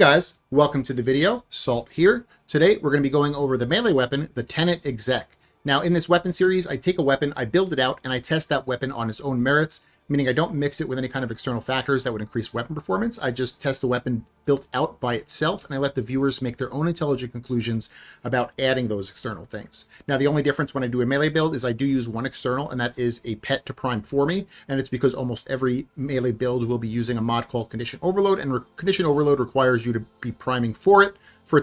guys, welcome to the video. Salt here. Today we're going to be going over the melee weapon, the Tenet Exec. Now in this weapon series, I take a weapon, I build it out, and I test that weapon on its own merits, meaning I don't mix it with any kind of external factors that would increase weapon performance. I just test the weapon built out by itself, and I let the viewers make their own intelligent conclusions about adding those external things. Now the only difference when I do a melee build is I do use one external, and that is a pet to prime for me, and it's because almost every melee build will be using a mod called Condition Overload, and Condition Overload requires you to be priming for it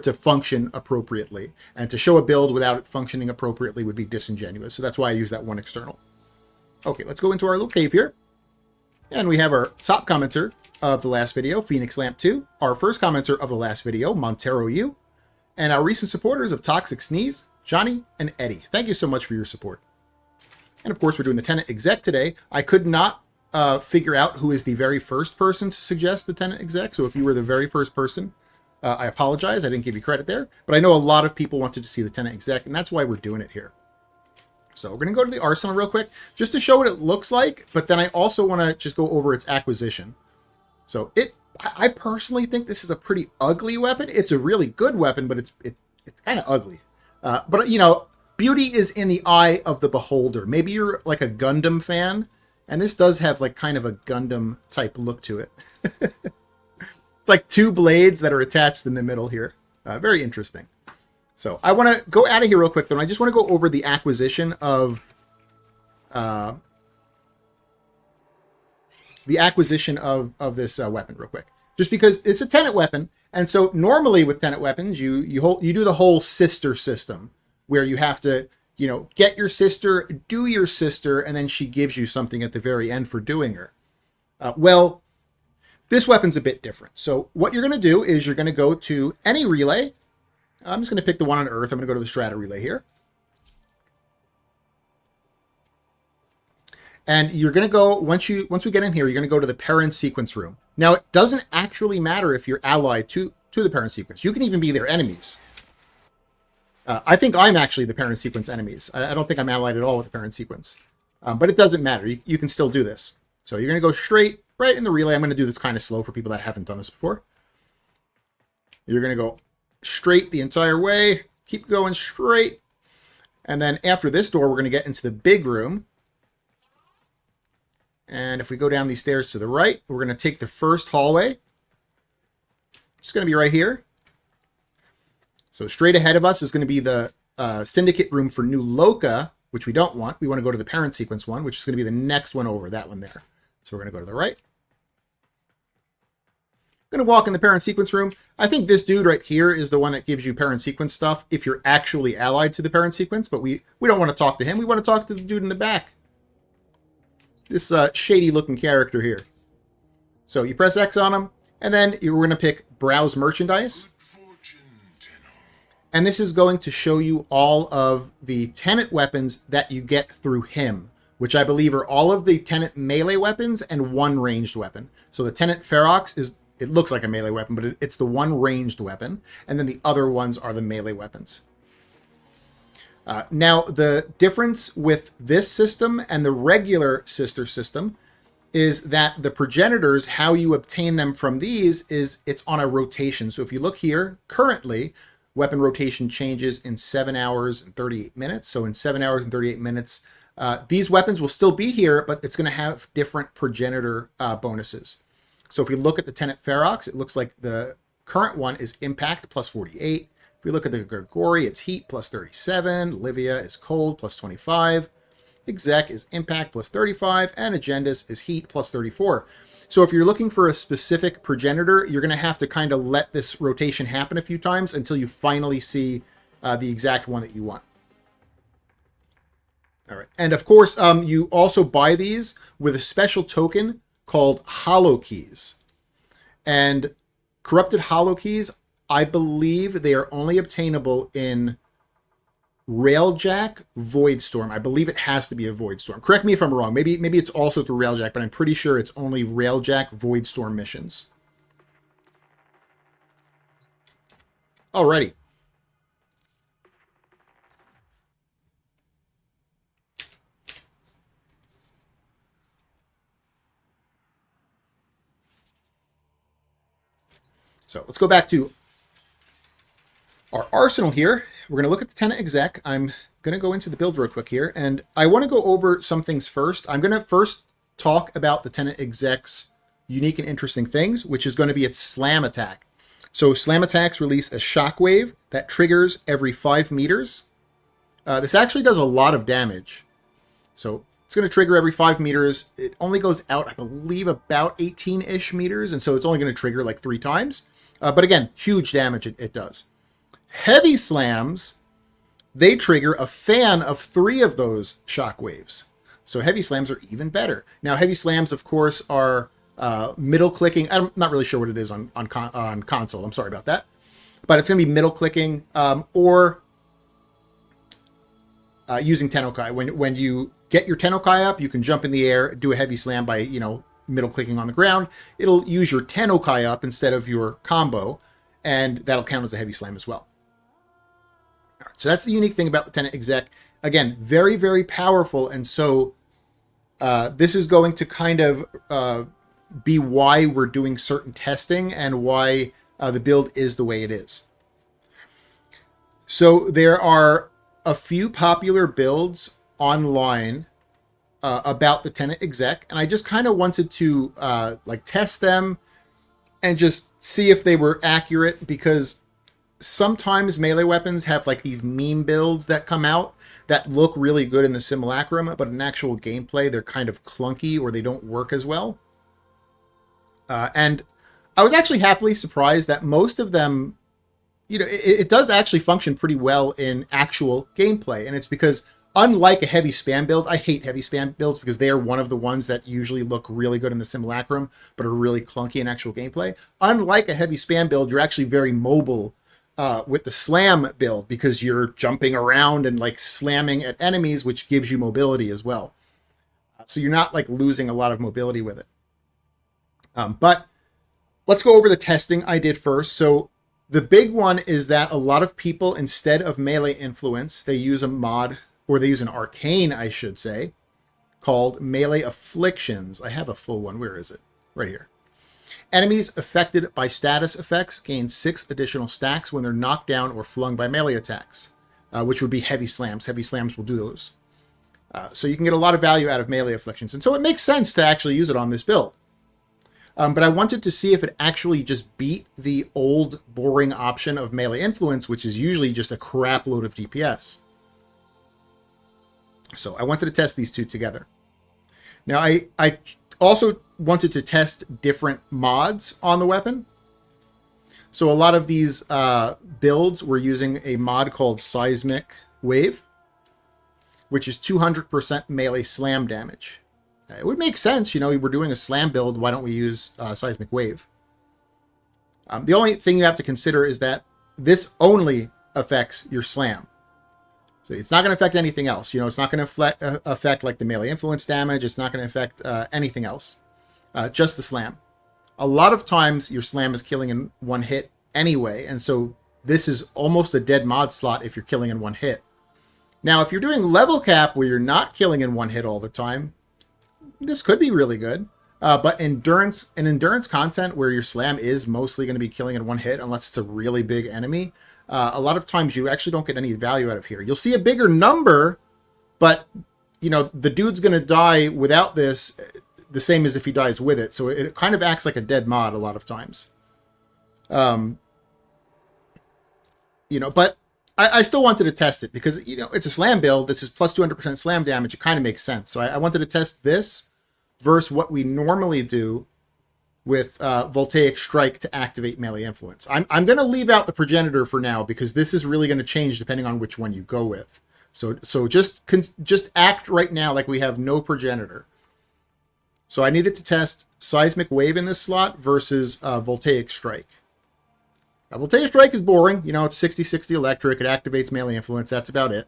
to function appropriately. And to show a build without it functioning appropriately would be disingenuous. So that's why I use that one external. Okay, let's go into our little cave here. And we have our top commenter of the last video, Phoenix Lamp 2, our first commenter of the last video, Montero U, and our recent supporters of Toxic Sneeze, Johnny and Eddie. Thank you so much for your support. And of course, we're doing the Tenet Exec today. I could not figure out who is the very first person to suggest the Tenet Exec. So if you were the very first person, I apologize. I didn't give you credit there. But I know a lot of people wanted to see the Tenet Exec, and that's why we're doing it here. So we're going to go to the arsenal real quick, just to show what it looks like. But then I also want to just go over its acquisition. So I personally think this is a pretty ugly weapon. It's a really good weapon, but it's kind of ugly. But, you know, beauty is in the eye of the beholder. Maybe you're like a Gundam fan, and this does have like kind of a Gundam type look to it. It's like two blades that are attached in the middle here. Very interesting. So I want to go out of here real quick, though. I just want to go over the acquisition of this weapon real quick, just because it's a Tenet weapon. And so normally with Tenet weapons, you do the whole sister system where you have to, you know, get your sister, do your sister, and then she gives you something at the very end for doing her. Well, this weapon's a bit different. So what you're going to do is you're going to go to any relay. I'm just going to pick the one on Earth. I'm going to go to the Strata relay here. And you're going to go, once we get in here, you're going to go to the parent sequence room. Now, it doesn't actually matter if you're allied to the parent sequence. You can even be their enemies. I think I'm actually the parent sequence enemies. I don't think I'm allied at all with the parent sequence. But it doesn't matter. You can still do this. So you're going to go straight right in the relay. I'm going to do this kind of slow for people that haven't done this before. You're going to go straight the entire way. Keep going straight. And then after this door, we're going to get into the big room. And if we go down these stairs to the right, we're going to take the first hallway. It's going to be right here. So straight ahead of us is going to be the syndicate room for New Loka, which we don't want. We want to go to the parent sequence one, which is going to be the next one over, that one there. So we're going to go to the right. I'm going to walk in the parent sequence room. I think this dude right here is the one that gives you parent sequence stuff if you're actually allied to the parent sequence, but we don't want to talk to him. We want to talk to the dude in the back. This shady looking character here. So you press X on him, and then you're going to pick Browse Merchandise. And this is going to show you all of the Tenet weapons that you get through him, which I believe are all of the Tenet melee weapons and one ranged weapon. So the Tenet Ferox it looks like a melee weapon, but it's the one ranged weapon. And then the other ones are the melee weapons. Now, the difference with this system and the regular sister system is that the progenitors, how you obtain them from these is it's on a rotation. So if you look here, currently, weapon rotation changes in 7 hours and 38 minutes. So in 7 hours and 38 minutes, these weapons will still be here, but it's going to have different progenitor bonuses. So if we look at the Tenet Ferox, it looks like the current one is Impact plus 48. If we look at the Grigori, it's Heat plus 37. Livia is Cold plus 25. Exec is Impact plus 35. And Agendas is Heat plus 34. So if you're looking for a specific progenitor, you're going to have to kind of let this rotation happen a few times until you finally see the exact one that you want. All right. And of course, you also buy these with a special token called Hollow Keys. And corrupted Hollow Keys, I believe they are only obtainable in Railjack Voidstorm. I believe it has to be a Voidstorm. Correct me if I'm wrong. Maybe it's also through Railjack, but I'm pretty sure it's only Railjack Voidstorm missions. Alrighty. So let's go back to our arsenal here. We're going to look at the Tenet Exec. I'm going to go into the build real quick here, and I want to go over some things first. I'm going to first talk about the Tenet Exec's unique and interesting things, which is going to be its slam attack. So slam attacks release a shockwave that triggers every 5 meters. This actually does a lot of damage. So it's going to trigger every 5 meters. It only goes out, I believe, about 18-ish meters, and so it's only going to trigger like 3 times. But again, huge damage it does. Heavy slams, they trigger a fan of 3 of those shockwaves. So heavy slams are even better. Now, heavy slams, of course, are middle clicking. I'm not really sure what it is on console. I'm sorry about that. But it's going to be middle clicking or using Tennokai. When you get your Tennokai up, you can jump in the air, do a heavy slam by, middle clicking on the ground. It'll use your Tennokai up instead of your combo, and that'll count as a heavy slam as well. All right, so that's the unique thing about the Tenet Exec. Again, very, very powerful, and so this is going to kind of be why we're doing certain testing and why the build is the way it is. So there are a few popular builds online about the Tenet Exec, and I just kind of wanted to test them and just see if they were accurate, because sometimes melee weapons have like these meme builds that come out that look really good in the simulacrum, but in actual gameplay they're kind of clunky or they don't work as well. And I was actually happily surprised that most of them, it does actually function pretty well in actual gameplay. And it's because, unlike a heavy spam build, I hate heavy spam builds because they are one of the ones that usually look really good in the simulacrum, but are really clunky in actual gameplay. Unlike a heavy spam build, you're actually very mobile with the slam build because you're jumping around and like slamming at enemies, which gives you mobility as well. So you're not like losing a lot of mobility with it. But let's go over the testing I did first. So the big one is that a lot of people, instead of melee influence, they use a mod, or they use an arcane, I should say, called Melee Afflictions. I have a full one. Where is it? Right here. Enemies affected by status effects gain 6 additional stacks when they're knocked down or flung by melee attacks, which would be heavy slams. Heavy slams will do those. So you can get a lot of value out of Melee Afflictions. And so it makes sense to actually use it on this build. But I wanted to see if it actually just beat the old boring option of Melee Influence, which is usually just a crap load of DPS. So I wanted to test these two together. Now, I also wanted to test different mods on the weapon. So a lot of these builds were using a mod called Seismic Wave, which is 200% melee slam damage. It would make sense, we're doing a slam build, why don't we use Seismic Wave? The only thing you have to consider is that this only affects your slam. So it's not going to affect anything else. It's not going to affect like the melee influence damage. It's not going to affect anything else. Just the slam. A lot of times your slam is killing in one hit anyway, and so this is almost a dead mod slot if you're killing in one hit. Now, if you're doing level cap where you're not killing in one hit all the time, this could be really good. But endurance content where your slam is mostly going to be killing in one hit, unless it's a really big enemy, a lot of times you actually don't get any value out of here. You'll see a bigger number, but the dude's going to die without this the same as if he dies with it. So it kind of acts like a dead mod a lot of times. But I still wanted to test it because, it's a slam build. This is plus 200% slam damage. It kind of makes sense. So I wanted to test this versus what we normally do with Voltaic Strike to activate melee influence. I'm going to leave out the progenitor for now because this is really going to change depending on which one you go with. So just act right now like we have no progenitor. So I needed to test Seismic Wave in this slot versus Voltaic Strike. Voltaic Strike is boring. It's 60-60 electric. It activates melee influence. That's about it.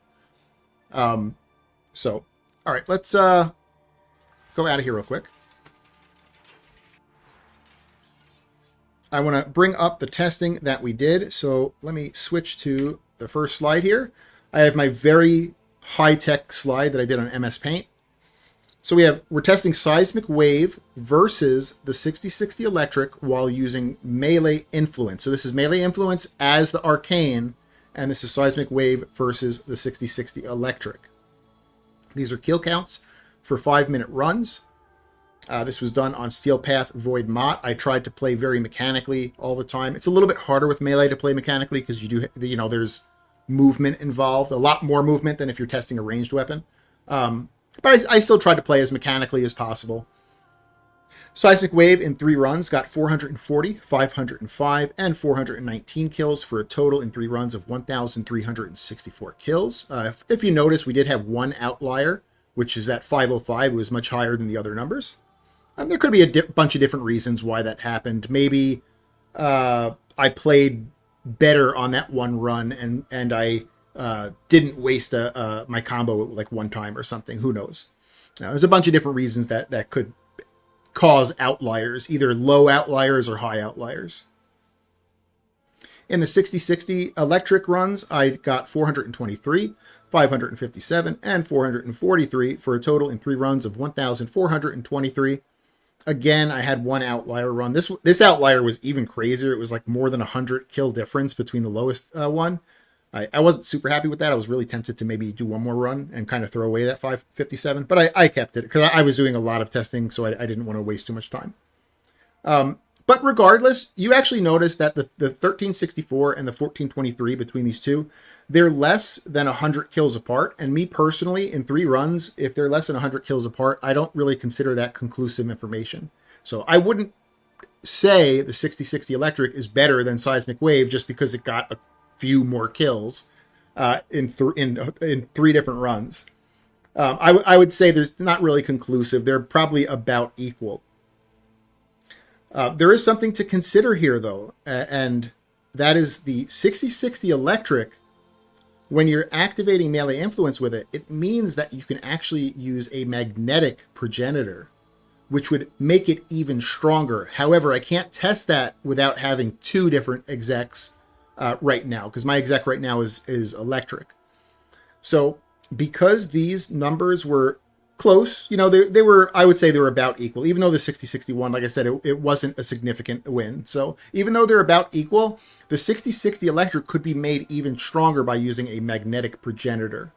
All right, let's go out of here real quick. I want to bring up the testing that we did. So let me switch to the first slide here. I have my very high-tech slide that I did on MS Paint. So we're testing Seismic Wave versus the 6060 Electric while using Melee Influence. So this is Melee Influence as the Arcane, and this is Seismic Wave versus the 6060 Electric. These are kill counts for 5-minute runs. This was done on Steel Path Void Mott. I tried to play very mechanically all the time. It's a little bit harder with Melee to play mechanically because there's movement involved, a lot more movement than if you're testing a ranged weapon. But I still tried to play as mechanically as possible. Seismic Wave in 3 runs got 440, 505, and 419 kills for a total in 3 runs of 1,364 kills. If you notice, we did have one outlier, which is that 505 was much higher than the other numbers. There could be a bunch of different reasons why that happened. Maybe I played better on that one run and I didn't waste my combo like one time or something. Who knows? There's a bunch of different reasons that could cause outliers, either low outliers or high outliers. In the 6060 Electric runs, I got 423, 557, and 443 for a total in 3 runs of 1,423. Again, I had one outlier run. This outlier was even crazier. It was like more than 100 kill difference between the lowest one. I wasn't super happy with that. I was really tempted to maybe do one more run and kind of throw away that 557, but I kept it because I was doing a lot of testing, so I didn't want to waste too much time. But regardless, you actually notice that the 1364 and the 1423 between these two, they're less than 100 kills apart. And me personally, in 3 runs, if they're less than 100 kills apart, I don't really consider that conclusive information. So I wouldn't say the 6060 Electric is better than Seismic Wave just because it got a few more kills in 3 different runs. I would say there's not really conclusive. They're probably about equal. There is something to consider here, though, and that is the 6060 Electric. When you're activating Melee Influence with it, it means that you can actually use a magnetic progenitor, which would make it even stronger. However, I can't test that without having 2 different execs right now, because my exec right now is Electric. So because these numbers were close, they were, I would say they were about equal, even though the 6061, like I said, it wasn't a significant win. So even though they're about equal, the 6060 Electric could be made even stronger by using a magnetic progenitor.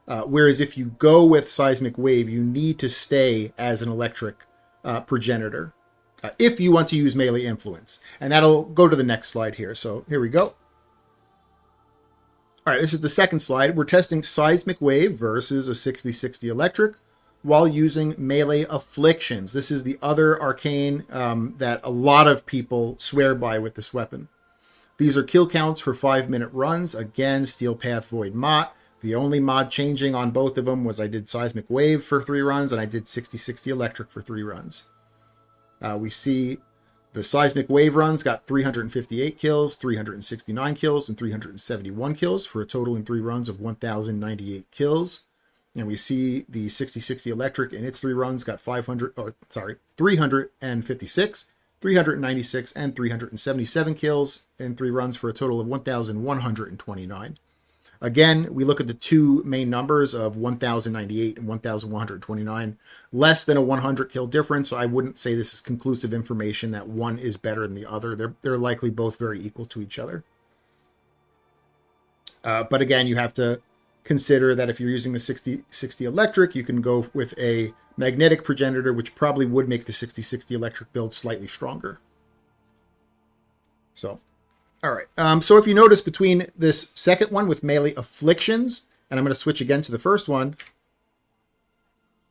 Whereas if you go with Seismic Wave, you need to stay as an Electric progenitor if you want to use Melee Influence. And that'll go to the next slide here. So here we go. All right, this is the second slide. We're testing Seismic Wave versus a 6060 Electric while using Melee Afflictions. This is the other arcane that a lot of people swear by with this weapon. These are kill counts for 5-minute runs. Again, Steel Path Void Mott. The only mod changing on both of them was I did Seismic Wave for 3 runs and I did 6060 Electric for 3 runs. We see the Seismic Wave runs got 358 kills, 369 kills, and 371 kills for a total in 3 runs of 1,098 kills. And we see the 6060 Electric in its 3 runs got 356, 396, and 377 kills in 3 runs for a total of 1,129. Again, we look at the 2 main numbers of 1,098 and 1,129, less than a 100 kill difference. So I wouldn't say this is conclusive information that one is better than the other. They're likely both very equal to each other. But again, you have to consider that if you're using the 6060 Electric, you can go with a magnetic progenitor, which probably would make the 6060 Electric build slightly stronger. So, all right. So if you notice between this second one with Melee Afflictions, and I'm going to switch again to the first one,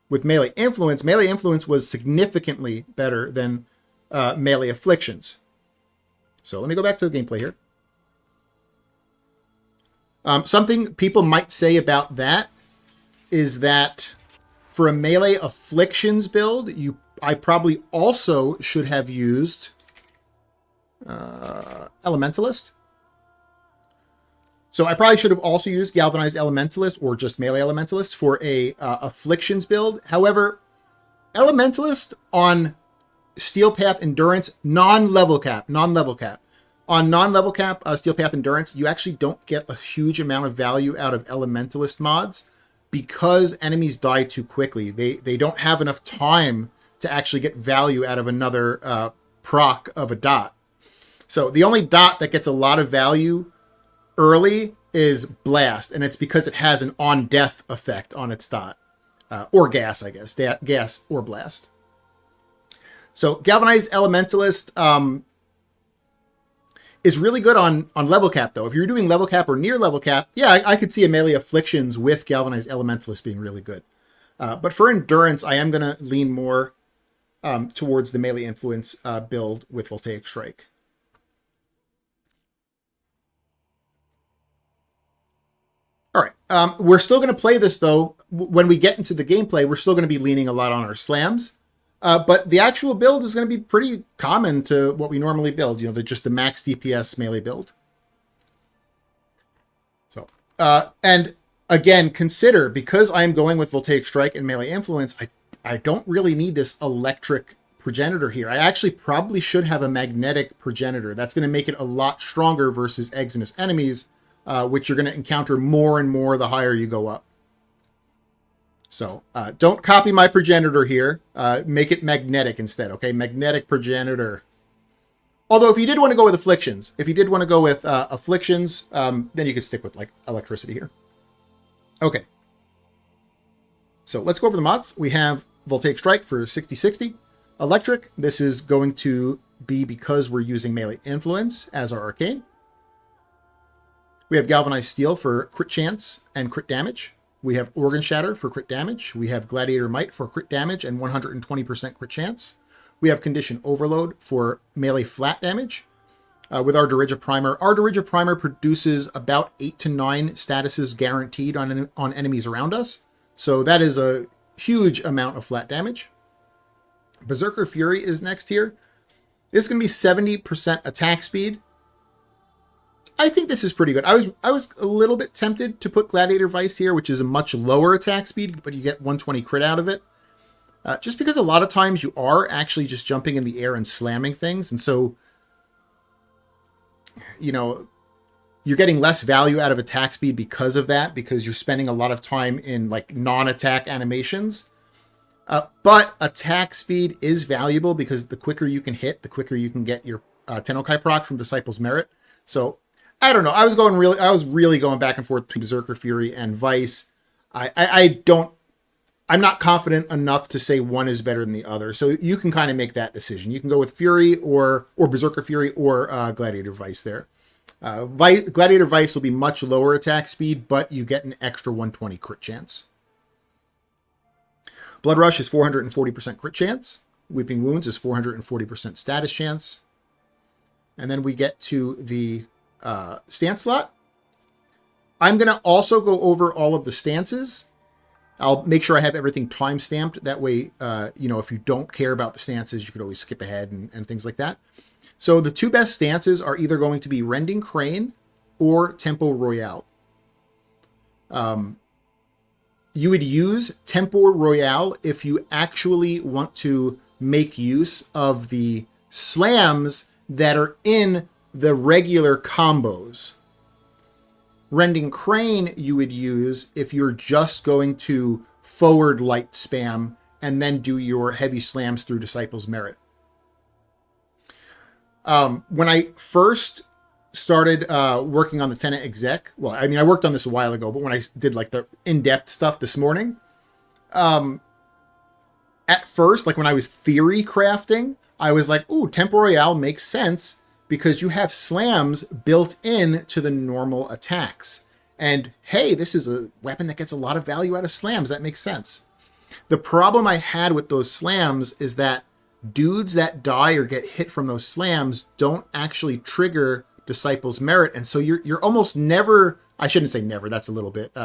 with Melee Influence was significantly better than Melee Afflictions. So let me go back to the gameplay here. Something people might say about that is that for a Melee Afflictions build, I probably also should have used Elementalist. So I probably should have also used Galvanized Elementalist or just Melee Elementalist for a Afflictions build. However, Elementalist on Steel Path Endurance, non-level cap. On non-level cap Steel Path Endurance, you actually don't get a huge amount of value out of Elementalist mods because enemies die too quickly. They don't have enough time to actually get value out of another proc of a dot. So the only dot that gets a lot of value early is Blast, and it's because it has an on-death effect on its dot. Or Gas, I guess. Gas or Blast. So Galvanized Elementalist is really good on level cap, though. If you're doing level cap or near level cap, yeah, I could see a melee Afflictions with Galvanized Elementalist being really good. But for Endurance, I am going to lean more towards the melee influence build with Voltaic Strike. All right, we're still going to play this, though. When we get into the gameplay, we're still going to be leaning a lot on our slams. But the actual build is going to be pretty common to what we normally build. You know, just the max DPS melee build. So, and again, consider, because I'm going with Voltaic Strike and melee influence, I don't really need this electric progenitor here. I actually probably should have a magnetic progenitor. That's going to make it a lot stronger versus exodus enemies, which you're going to encounter more and more the higher you go up. So don't copy my progenitor here. Make it magnetic instead, okay? Magnetic progenitor. Although if you did want to go with Afflictions, then you could stick with like electricity here. Okay. So let's go over the mods. We have Voltaic Strike for 60/60. Electric, this is going to be because we're using melee influence as our arcane. We have Galvanized Steel for crit chance and crit damage. We have Organ Shatter for crit damage. We have Gladiator Might for crit damage and 120% crit chance. We have Condition Overload for melee flat damage. With our Dirija Primer. Our Dirija Primer produces about 8 to 9 statuses guaranteed on enemies around us. So that is a huge amount of flat damage. Berserker Fury is next here. This is going to be 70% attack speed. I think this is pretty good. I was a little bit tempted to put Gladiator Vice here, which is a much lower attack speed, but you get 120 crit out of it. Just because a lot of times you are actually just jumping in the air and slamming things, and so, you know, you're getting less value out of attack speed because of that, because you're spending a lot of time in like non-attack animations. But attack speed is valuable because the quicker you can hit, the quicker you can get your Tenokai proc from Disciple's Merit. So I don't know. I was really going back and forth between Berserker Fury and Vice. I'm not confident enough to say one is better than the other. So you can kind of make that decision. You can go with Fury or Berserker Fury or Gladiator Vice there. Gladiator Vice will be much lower attack speed, but you get an extra 120 crit chance. Blood Rush is 440% crit chance. Weeping Wounds is 440% status chance. And then we get to the stance slot. I'm going to also go over all of the stances. I'll make sure I have everything time-stamped. That way, you know, if you don't care about the stances, you could always skip ahead and things like that. So the two best stances are either going to be Rending Crane or Tempo Royale. You would use Tempo Royale if you actually want to make use of the slams that are in the regular combos. Rending Crane you would use if you're just going to forward light spam and then do your heavy slams through Disciple's Merit. When I first started working on the Tenet Exec, well, I mean, I worked on this a while ago, but when I did like the in-depth stuff this morning, at first, like when I was theory crafting, I was like, ooh, Tempo Royale makes sense because you have slams built in to the normal attacks. And hey, this is a weapon that gets a lot of value out of slams. That makes sense. The problem I had with those slams is that dudes that die or get hit from those slams don't actually trigger Disciple's Merit. And so you're almost never, I shouldn't say never, that's a little bit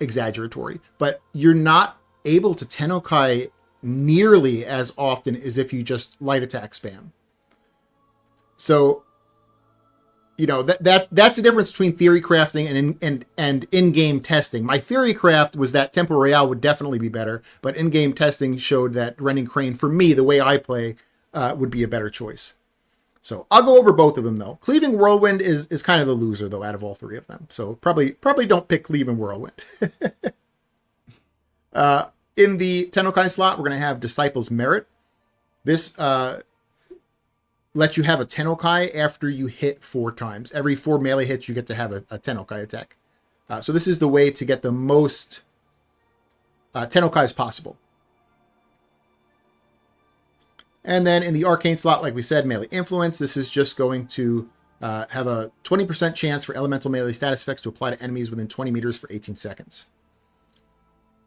exaggeratory, but you're not able to Tenokai nearly as often as if you just light attack spam. So, you know, that's the difference between theory crafting and in-game testing. My theory craft was that Tempo Royale would definitely be better, but in-game testing showed that Rending Crane, for me, the way I play, would be a better choice. So I'll go over both of them, though. Cleaving Whirlwind is kind of the loser, though, out of all three of them. So probably don't pick Cleaving Whirlwind. In the Tennokai slot, we're going to have Disciple's Merit. This lets you have a Tennokai after you hit 4 times. Every 4 melee hits, you get to have a Tennokai attack. So this is the way to get the most Tennokais possible. And then in the Arcane slot, like we said, Melee Influence. This is just going to have a 20% chance for elemental melee status effects to apply to enemies within 20 meters for 18 seconds.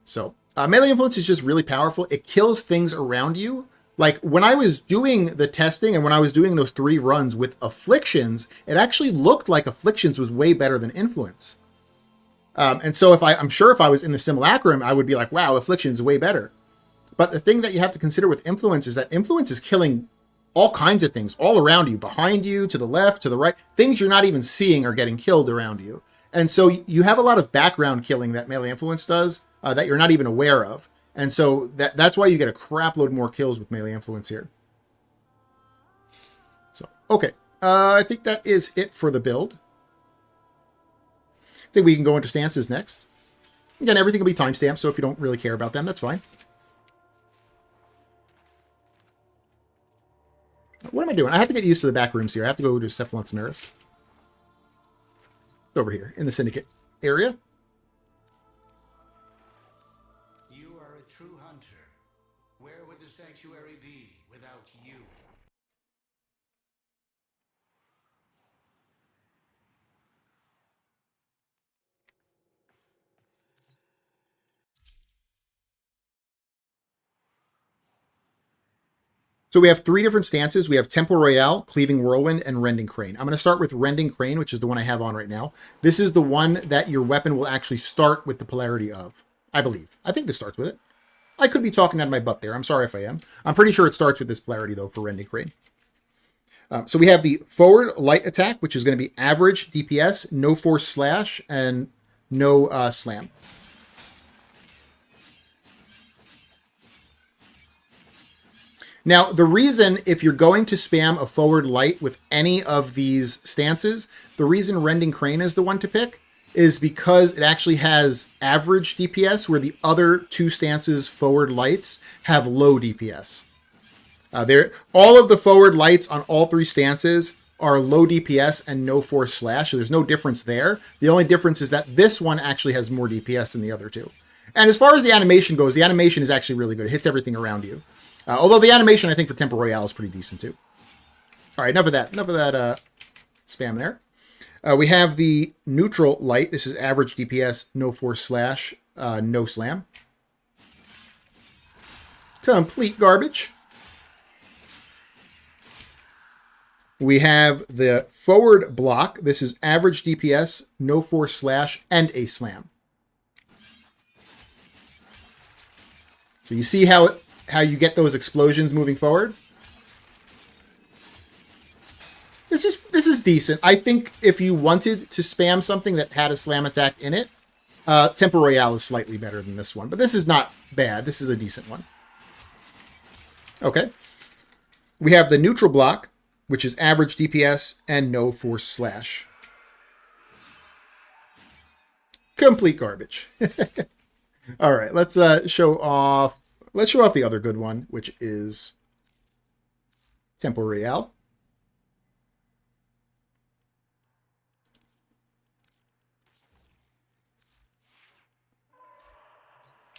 So Melee Influence is just really powerful. It kills things around you. Like when I was doing the testing and when I was doing those 3 runs with Afflictions, it actually looked like Afflictions was way better than Influence. And so I'm sure if I was in the Simulacrum, I would be like, wow, Afflictions is way better. But the thing that you have to consider with Influence is that Influence is killing all kinds of things all around you, behind you, to the left, to the right. Things you're not even seeing are getting killed around you. And so you have a lot of background killing that Melee Influence does that you're not even aware of. And so that's why you get a crap load more kills with Melee Influence here. So, okay. I think that is it for the build. I think we can go into stances next. Again, everything will be timestamped, so if you don't really care about them, that's fine. What am I doing? I have to get used to the back rooms here. I have to go to Cephalon Samaris. Over here in the Syndicate area. You are a true hunter. Where would the sanctuary be without you? So we have 3 different stances. We have Temple Royale, Cleaving Whirlwind, and Rending Crane. I'm going to start with Rending Crane, which is the one I have on right now. This is the one that your weapon will actually start with the polarity of, I believe. I think this starts with it. I could be talking out of my butt there. I'm sorry if I am. I'm pretty sure it starts with this polarity, though, for Rending Crane. So we have the Forward Light Attack, which is going to be average DPS, no force slash, and no slam. Now, the reason, if you're going to spam a forward light with any of these stances, the reason Rending Crane is the one to pick is because it actually has average DPS, where the other 2 stances forward lights have low DPS. All of the forward lights on all 3 stances are low DPS and no force slash, so there's no difference there. The only difference is that this one actually has more DPS than the other 2. And as far as the animation goes, the animation is actually really good. It hits everything around you. Although the animation, I think, for Temple Royale is pretty decent, too. All right, enough of that. Enough of that spam there. We have the Neutral Light. This is average DPS, no force slash, no slam. Complete garbage. We have the Forward Block. This is average DPS, no force slash, and a slam. So you see how you get those explosions moving forward. This is decent. I think if you wanted to spam something that had a slam attack in it, Temple Royale is slightly better than this one. But this is not bad. This is a decent one. Okay. We have the Neutral Block, which is average DPS and no force slash. Complete garbage. All right, let's show off. Let's show off the other good one, which is Temple Royale.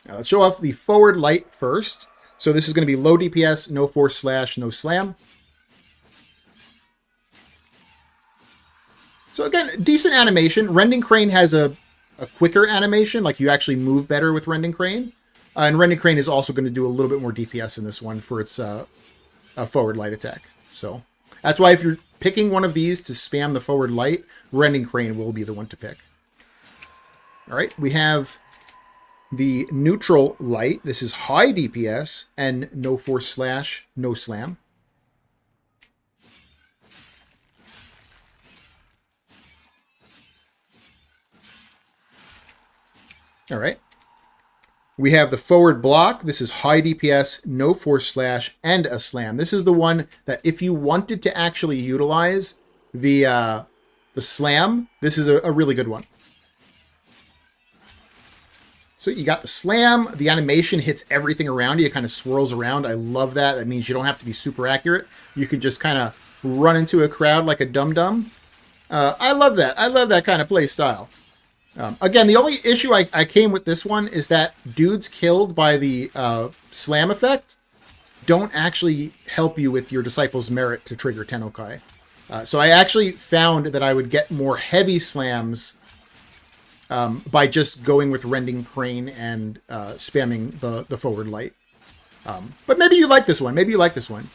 Now let's show off the Forward Light first. So this is going to be low DPS, no force slash, no slam. So again, decent animation. Rending Crane has a quicker animation, like you actually move better with Rending Crane. And Rending Crane is also going to do a little bit more DPS in this one for its forward light attack. So that's why if you're picking one of these to spam the forward light, Rending Crane will be the one to pick. All right, we have the Neutral Light. This is high DPS and no force slash, no slam. All right. We have the Forward Block. This is high DPS, no force slash, and a slam. This is the one that if you wanted to actually utilize the slam, this is a really good one. So you got the slam. The animation hits everything around you. It kind of swirls around. I love that. That means you don't have to be super accurate. You can just kind of run into a crowd like a dum-dum. I love that. I love that kind of play style. Again, the only issue I came with this one is that dudes killed by the slam effect don't actually help you with your Disciple's Merit to trigger Tennokai. So I actually found that I would get more heavy slams by just going with Rending Crane and spamming the forward light. But maybe you like this one. Maybe you like this one.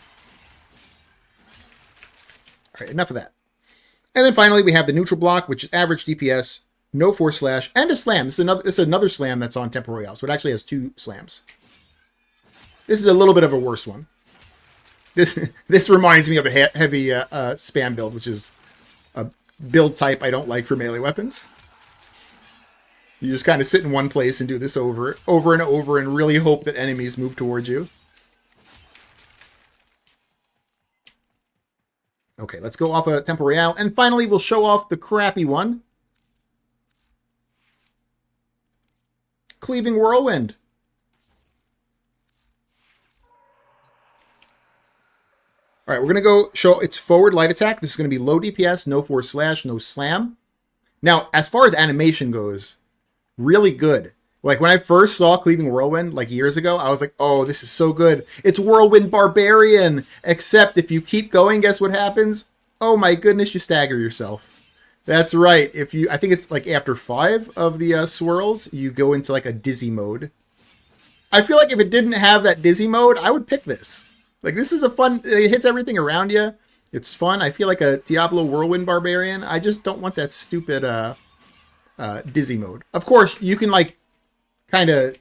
All right, enough of that. And then finally, we have the neutral block, which is average DPS, no force slash, and a slam. This is another slam that's on Tempo Royale, so it actually has 2 slams. This is a little bit of a worse one. This reminds me of a heavy spam build, which is a build type I don't like for melee weapons. You just kind of sit in one place and do this over and over and really hope that enemies move towards you. Okay, let's go off a Tempo Royale. And finally, we'll show off the crappy one. Cleaving Whirlwind. All right, we're going to go show its forward light attack. This is going to be low DPS, no force slash, no slam. Now, as far as animation goes, really good. Like, when I first saw Cleaving Whirlwind, like, years ago, I was like, oh, this is so good. It's Whirlwind Barbarian. Except if you keep going, guess what happens? Oh, my goodness, you stagger yourself. That's right. I think it's, like, after 5 of the swirls, you go into, like, a dizzy mode. I feel like if it didn't have that dizzy mode, I would pick this. Like, this is a fun... It hits everything around you. It's fun. I feel like a Diablo Whirlwind Barbarian. I just don't want that stupid dizzy mode. Of course, you can, like, kind of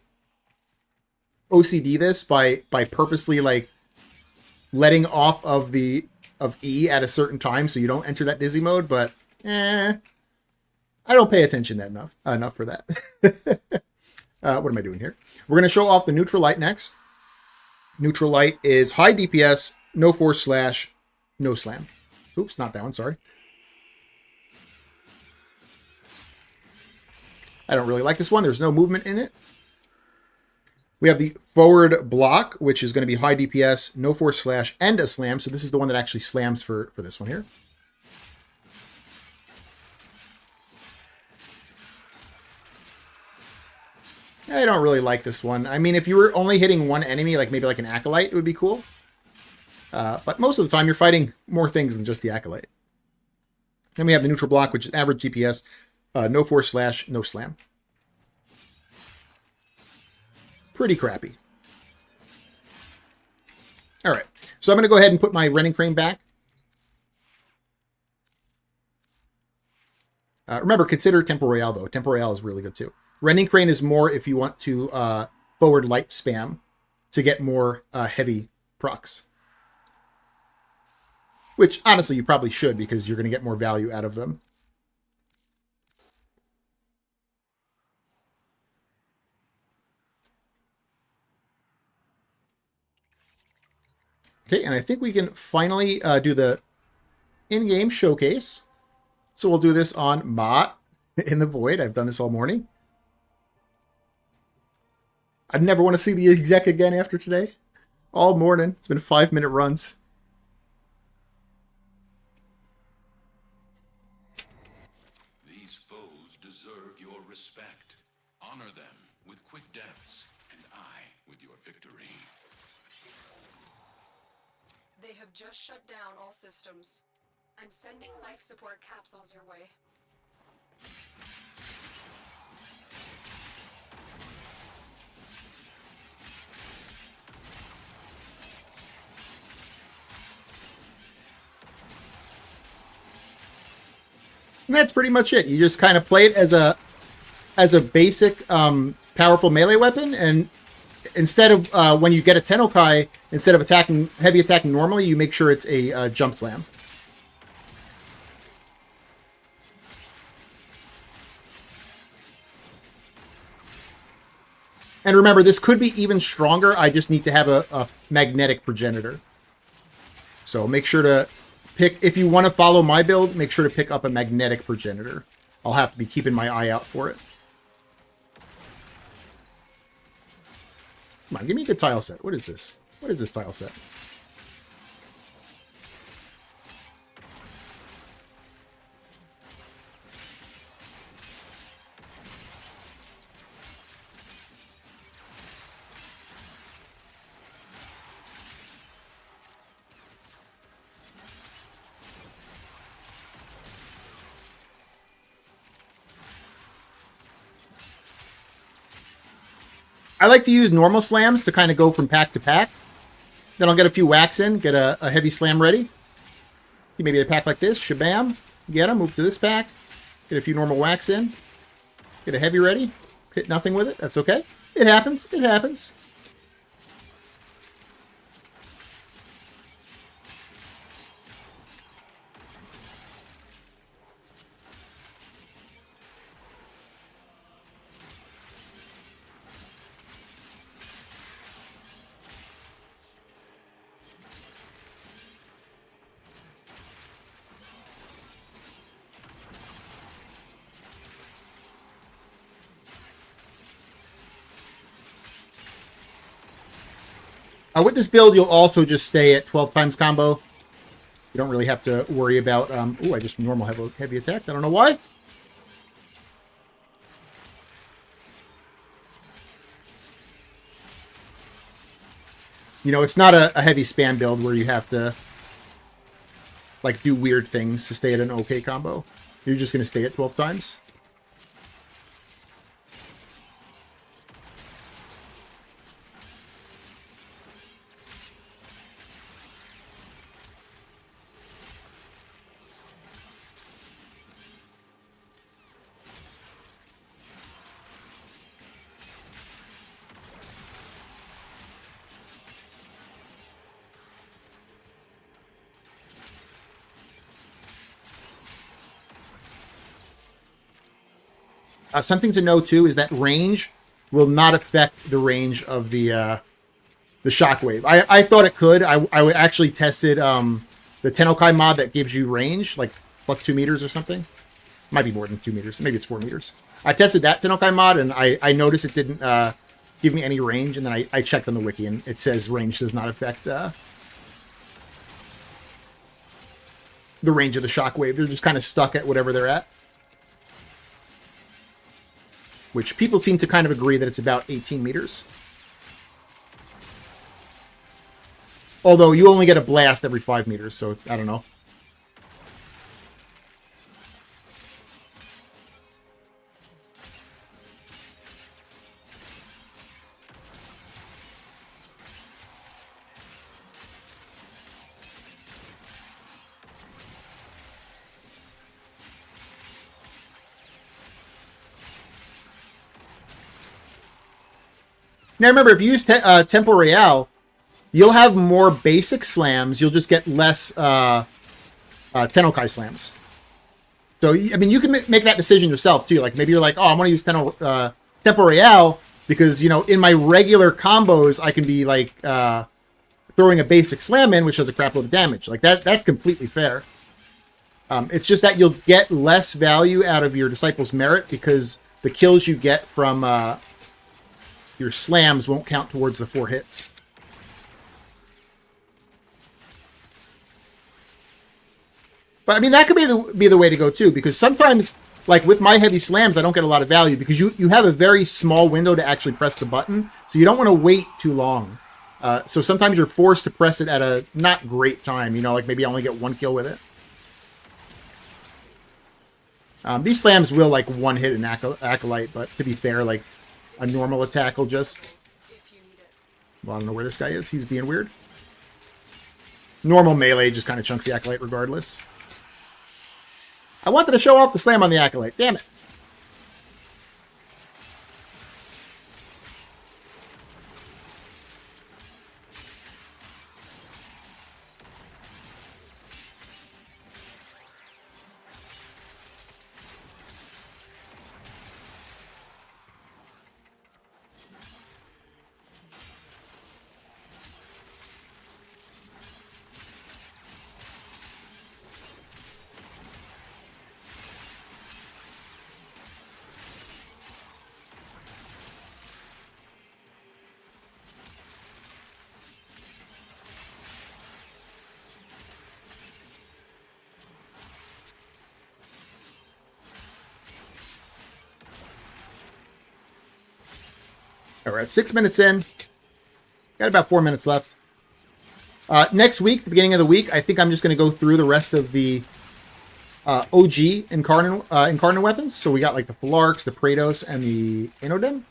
OCD this by purposely, like, letting off of E at a certain time so you don't enter that dizzy mode, but I don't pay attention enough for that. What am I doing here? We're going to show off the neutral light next. Neutral light is high DPS, no force slash, no slam. Oops, not that one, sorry. I don't really like this one. There's no movement in it. We have the forward block, which is going to be high DPS, no force slash, and a slam. So this is the one that actually slams for this one here. I don't really like this one. I mean, if you were only hitting one enemy, like maybe like an Acolyte, it would be cool. But most of the time, you're fighting more things than just the Acolyte. Then we have the neutral block, which is average DPS, no force slash, no slam. Pretty crappy. All right, so I'm going to go ahead and put my Rending Crane back. Remember, consider Tempo Royale, though. Tempo Royale is really good, too. Rending Crane is more if you want to forward light spam to get more heavy procs. Which, honestly, you probably should, because you're going to get more value out of them. Okay, and I think we can finally do the in-game showcase. So we'll do this on Mott in the Void. I've done this all morning. I'd never want to see the exec again after today. All morning. It's been 5-minute runs. These foes deserve your respect. Honor them with quick deaths, and I with your victory. They have just shut down all systems. I'm sending life support capsules your way. And that's pretty much it. You just kind of play it as a basic powerful melee weapon, and instead of when you get a Tennokai, instead of heavy attacking normally, you make sure it's a jump slam. And remember, this could be even stronger. I just need to have a magnetic progenitor. So make sure to pick, if you want to follow my build, make sure to pick up a magnetic progenitor. I'll have to be keeping my eye out for it. Come on, give me a good tile set. What is this? What is this tile set? I like to use normal slams to kind of go from pack to pack. Then I'll get a few whacks in, get a heavy slam ready. Maybe a pack like this, shabam. Get them, move to this pack. Get a few normal whacks in. Get a heavy ready. Hit nothing with it, that's okay. It happens, it happens. With this build, you'll also just stay at 12 times combo. You don't really have to worry about... oh, I just normal heavy attack. I don't know why. You know, it's not a heavy spam build where you have to, like, do weird things to stay at an okay combo. You're just going to stay at 12 times. Something to know too is that range will not affect the range of the shockwave. I thought it could. I actually tested the Tenokai mod that gives you range, like plus 2 meters or something. Might be more than 2 meters. Maybe it's 4 meters. I tested that Tenokai mod and I noticed it didn't give me any range. And then I checked on the wiki and it says range does not affect the range of the shockwave. They're just kind of stuck at whatever they're at. Which people seem to kind of agree that it's about 18 meters. Although you only get a blast every 5 meters, so I don't know. Now remember, if you use Tempo Real, you'll have more basic slams. You'll just get less Tenokai slams. So, I mean, you can make that decision yourself, too. Like, maybe you're like, oh, I want to use Tempo Real because, you know, in my regular combos, I can be, like, throwing a basic slam in, which does a crap load of damage. Like, that's completely fair. It's just that you'll get less value out of your Disciple's Merit because the kills you get from... your slams won't count towards the 4 hits. But, I mean, that could be the way to go, too, because sometimes, like, with my heavy slams, I don't get a lot of value because you have a very small window to actually press the button, so you don't want to wait too long. So sometimes you're forced to press it at a not great time, you know, like maybe I only get 1 kill with it. These slams will, like, one-hit an Acolyte, but to be fair, like, a normal attack will just... Well, I don't know where this guy is. He's being weird. Normal melee just kind of chunks the Acolyte regardless. I wanted to show off the slam on the Acolyte. Damn it. All right, we're at 6 minutes in. Got about 4 minutes left. Next week, the beginning of the week, I think I'm just going to go through the rest of the OG incarnate weapons. So we got like the Phalarx, the Praetos, and the Inodem.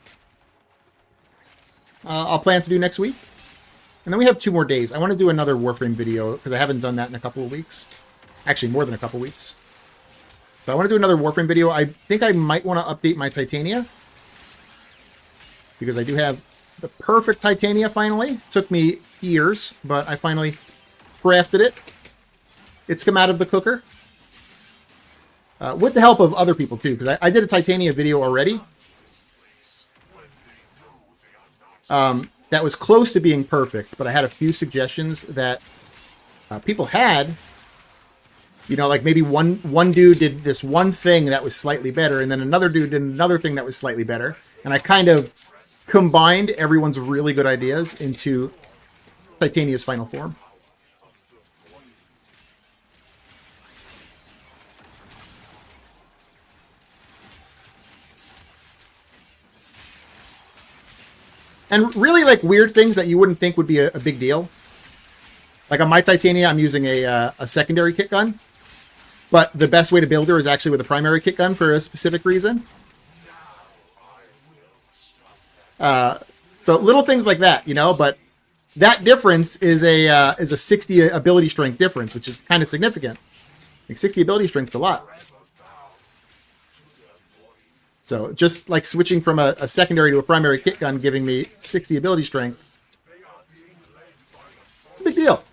I'll plan to do next week. And then we have 2 more days. I want to do another Warframe video because I haven't done that in a couple of weeks. Actually, more than a couple of weeks. So I want to do another Warframe video. I think I might want to update my Titania, because I do have the perfect Titania finally. Took me years, but I finally crafted it. It's come out of the cooker. With the help of other people too, because I did a Titania video already. That was close to being perfect, but I had a few suggestions that people had. You know, like maybe one dude did this one thing that was slightly better, and then another dude did another thing that was slightly better. And I kind of combined everyone's really good ideas into Titania's final form. And really, like, weird things that you wouldn't think would be a big deal. Like on my Titania, I'm using a secondary kit gun. But the best way to build her is actually with a primary kit gun for a specific reason. So little things like that, you know, but that difference is a 60 ability strength difference, which is kind of significant. Like 60 ability strength is a lot. So just like switching from a secondary to a primary kit gun giving me 60 ability strength, it's a big deal.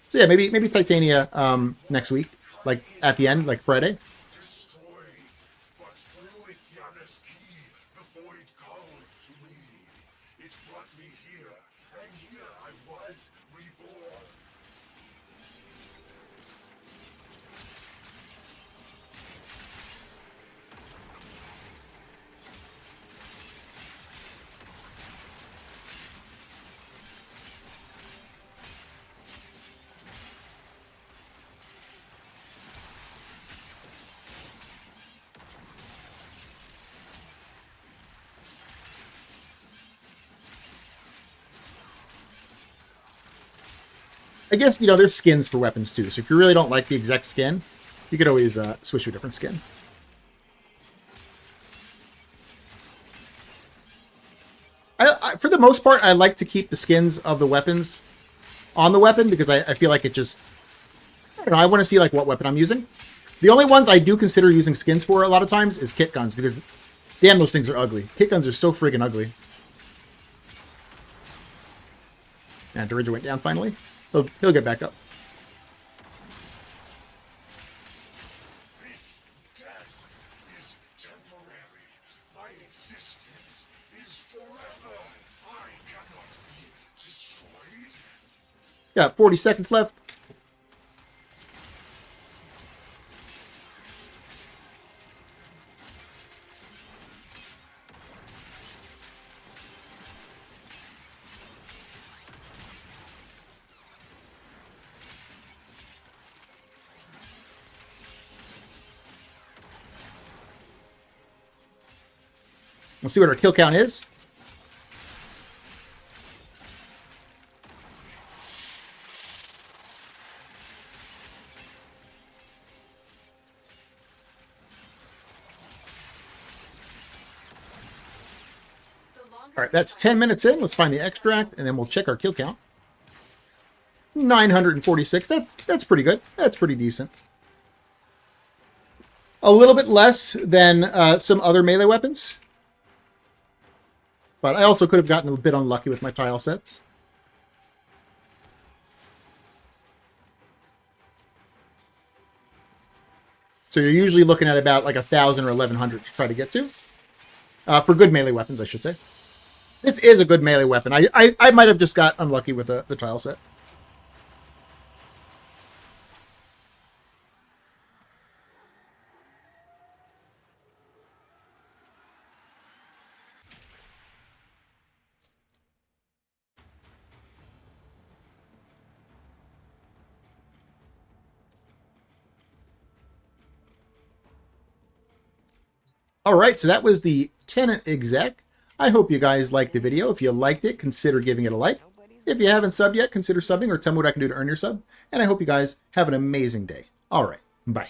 So yeah, maybe Titania next week, like at the end, like Friday. I guess, you know, there's skins for weapons too. So if you really don't like the exact skin, you could always switch to a different skin. For the most part, I like to keep the skins of the weapons on the weapon because I feel like it just, I don't know, I want to see like what weapon I'm using. The only ones I do consider using skins for a lot of times is kit guns because damn, those things are ugly. Kit guns are so friggin' ugly. And Deringer went down finally. He'll get back up. This death is temporary. My existence is forever. I cannot be destroyed. Got 40 seconds left. We'll see what our kill count is. All right, that's 10 minutes in. Let's find the extract, and then we'll check our kill count. 946. That's pretty good. That's pretty decent. A little bit less than some other melee weapons. But I also could have gotten a bit unlucky with my tile sets. So you're usually looking at about like 1,000 or 1,100 to try to get to. For good melee weapons, I should say. This is a good melee weapon. I might have just got unlucky with the tile set. All right, so that was the Tenet Exec. I hope you guys liked the video. If you liked it, consider giving it a like. If you haven't subbed yet, consider subbing or tell me what I can do to earn your sub. And I hope you guys have an amazing day. All right, bye.